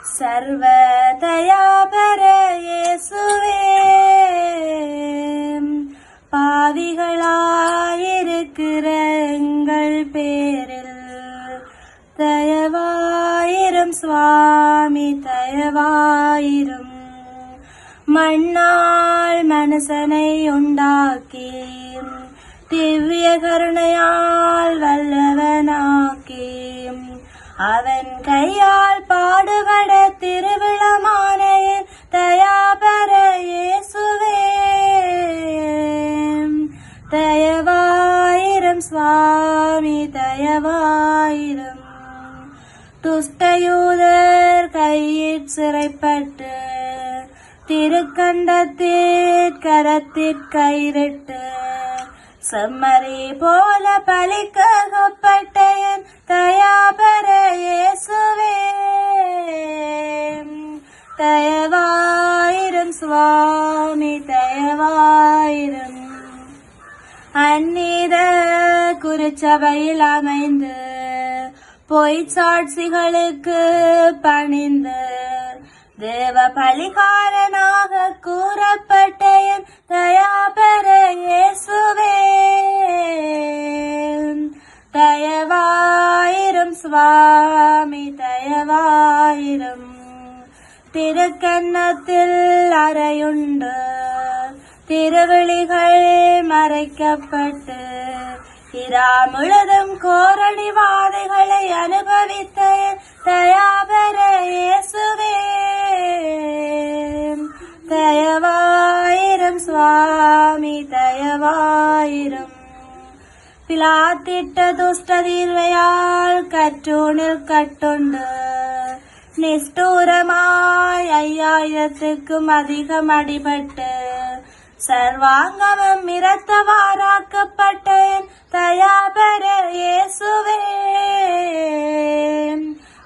சர்வ தயாபர இயேசுவே, பாவிகளாயிருக்கிற எங்கள் பேரில் தயவாயிரும் சுவாமி, தயவாயிரும். மண்ணால் மனுஷனை உண்டாக்கி திவ்ய கருணையால் வல்லவனாக்கி அவன் கையால் பாடுபட திருவிழமானையில் தயாபர இயேசுவே, தயவாயிரும் சுவாமி, தயவாயிரும். துஷ்டயூதர் கையில் சிறைப்பட்டு திருக்கண்டத்திற் கரத்திற் கயிறிட்டு செம்மறி போல பலிக்கப்பட்ட என் தயாபர இயேசுவே, தயவாயிரும் சுவாமி, தயவாயிரும். அந்நீத குருச்சபையில் அமைந்து பொய் சாட்சிகளுக்கு பணிந்து தேவ பலிகாரனாக கூறப்பட்ட என் தயாபர இயேசுவே, தயவாயிரும் சுவாமி, தயவாயிரும். திருக்கன்னத்தில் அறையுண்டு திருவிழிகள் மறைக்கப்பட்டு இரா முழுதும் கோரணிவாதைகளை அனுபவித்த தயாபர இயேசுவே, தயவாயிரும் சுவாமி, தயவாயிரும். பிலாத்திட்ட துஷ்ட தீர்வையால் கற்றூணில் கட்டுண்டு நிஷ்டூரமாய் 5000க்கும் அதிகம் அடிபட்டு சர்வாங்கமும் இரத்தவாராக்கப்பட்ட தயாபர இயேசுவே,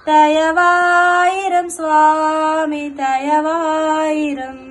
தயவாயிரும் சுவாமி, தயவாயிரும்.